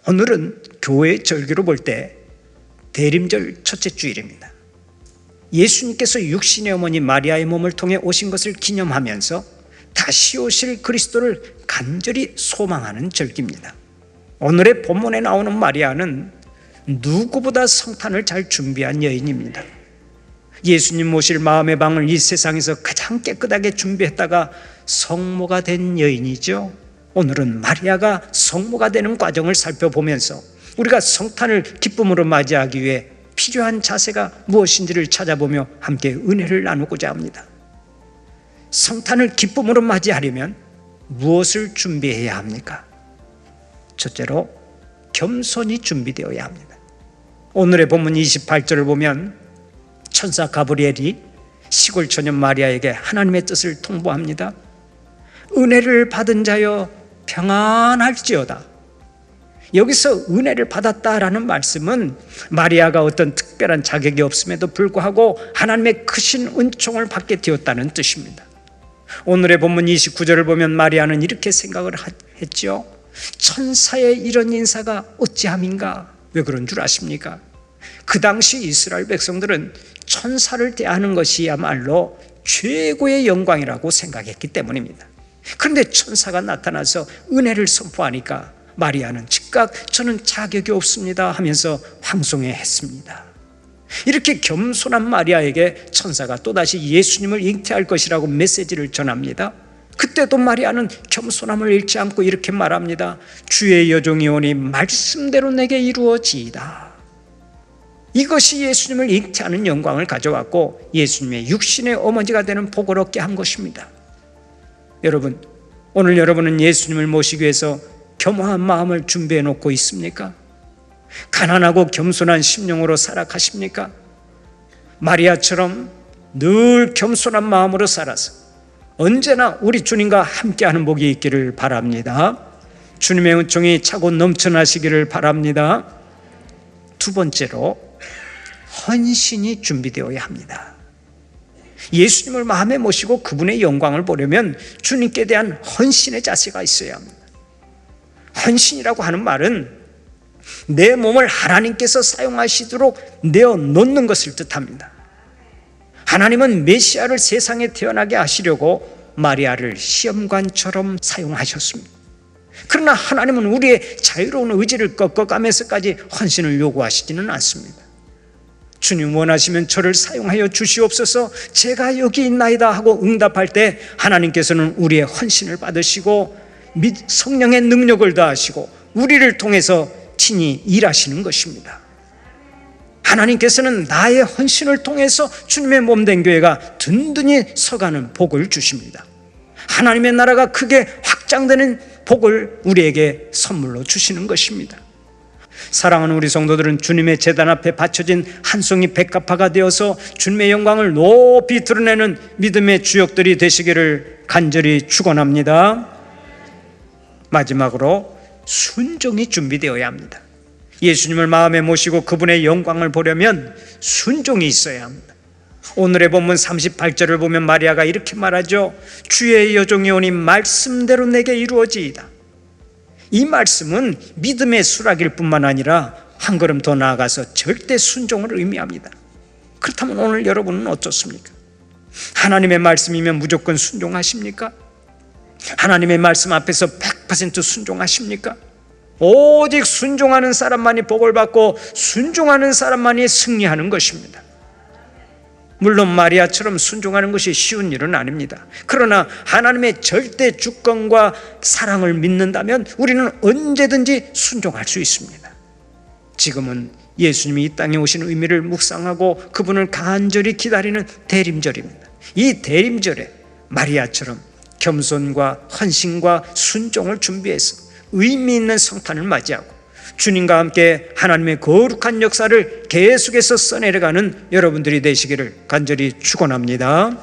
오늘은 교회 절기로 볼 때 대림절 첫째 주일입니다. 예수님께서 육신의 어머니 마리아의 몸을 통해 오신 것을 기념하면서 다시 오실 그리스도를 간절히 소망하는 절기입니다. 오늘의 본문에 나오는 마리아는 누구보다 성탄을 잘 준비한 여인입니다. 예수님 모실 마음의 방을 이 세상에서 가장 깨끗하게 준비했다가 성모가 된 여인이죠. 오늘은 마리아가 성모가 되는 과정을 살펴보면서 우리가 성탄을 기쁨으로 맞이하기 위해 필요한 자세가 무엇인지를 찾아보며 함께 은혜를 나누고자 합니다. 성탄을 기쁨으로 맞이하려면 무엇을 준비해야 합니까? 첫째로 겸손이 준비되어야 합니다. 오늘의 본문 28절을 보면 천사 가브리엘이 시골 처녀 마리아에게 하나님의 뜻을 통보합니다. 은혜를 받은 자여 평안할지어다. 여기서 은혜를 받았다라는 말씀은 마리아가 어떤 특별한 자격이 없음에도 불구하고 하나님의 크신 은총을 받게 되었다는 뜻입니다. 오늘의 본문 29절을 보면 마리아는 이렇게 생각을 했죠. 천사의 이런 인사가 어찌함인가? 왜 그런 줄 아십니까? 그 당시 이스라엘 백성들은 천사를 대하는 것이야말로 최고의 영광이라고 생각했기 때문입니다. 그런데 천사가 나타나서 은혜를 선포하니까 마리아는 즉각 저는 자격이 없습니다 하면서 황송해 했습니다. 이렇게 겸손한 마리아에게 천사가 또다시 예수님을 잉태할 것이라고 메시지를 전합니다. 그때도 마리아는 겸손함을 잃지 않고 이렇게 말합니다. 주의 여종이 오니 말씀대로 내게 이루어지이다. 이것이 예수님을 잉태하는 영광을 가져왔고 예수님의 육신의 어머니가 되는 복을 얻게 한 것입니다. 여러분, 오늘 여러분은 예수님을 모시기 위해서 겸허한 마음을 준비해 놓고 있습니까? 가난하고 겸손한 심령으로 살아가십니까? 마리아처럼 늘 겸손한 마음으로 살아서 언제나 우리 주님과 함께하는 복이 있기를 바랍니다. 주님의 은총이 차고 넘쳐나시기를 바랍니다. 두 번째로 헌신이 준비되어야 합니다. 예수님을 마음에 모시고 그분의 영광을 보려면 주님께 대한 헌신의 자세가 있어야 합니다. 헌신이라고 하는 말은 내 몸을 하나님께서 사용하시도록 내어놓는 것을 뜻합니다. 하나님은 메시아를 세상에 태어나게 하시려고 마리아를 시험관처럼 사용하셨습니다. 그러나 하나님은 우리의 자유로운 의지를 꺾어가면서까지 헌신을 요구하시지는 않습니다. 주님 원하시면 저를 사용하여 주시옵소서, 제가 여기 있나이다 하고 응답할 때 하나님께서는 우리의 헌신을 받으시고 성령의 능력을 다하시고 우리를 통해서 친히 일하시는 것입니다. 하나님께서는 나의 헌신을 통해서 주님의 몸된 교회가 든든히 서가는 복을 주십니다. 하나님의 나라가 크게 확장되는 복을 우리에게 선물로 주시는 것입니다. 사랑하는 우리 성도들은 주님의 제단 앞에 바쳐진 한 송이 백합화가 되어서 주님의 영광을 높이 드러내는 믿음의 주역들이 되시기를 간절히 축원합니다. 마지막으로 순종이 준비되어야 합니다. 예수님을 마음에 모시고 그분의 영광을 보려면 순종이 있어야 합니다. 오늘의 본문 38절을 보면 마리아가 이렇게 말하죠. 주의 여종이 오니 말씀대로 내게 이루어지이다. 이 말씀은 믿음의 수락일 뿐만 아니라 한 걸음 더 나아가서 절대 순종을 의미합니다. 그렇다면 오늘 여러분은 어떻습니까? 하나님의 말씀이면 무조건 순종하십니까? 하나님의 말씀 앞에서 100% 순종하십니까? 오직 순종하는 사람만이 복을 받고 순종하는 사람만이 승리하는 것입니다. 물론 마리아처럼 순종하는 것이 쉬운 일은 아닙니다. 그러나 하나님의 절대 주권과 사랑을 믿는다면 우리는 언제든지 순종할 수 있습니다. 지금은 예수님이 이 땅에 오신 의미를 묵상하고 그분을 간절히 기다리는 대림절입니다. 이 대림절에 마리아처럼 겸손과 헌신과 순종을 준비해서 의미 있는 성탄을 맞이하고 주님과 함께 하나님의 거룩한 역사를 계속해서 써내려가는 여러분들이 되시기를 간절히 축원합니다.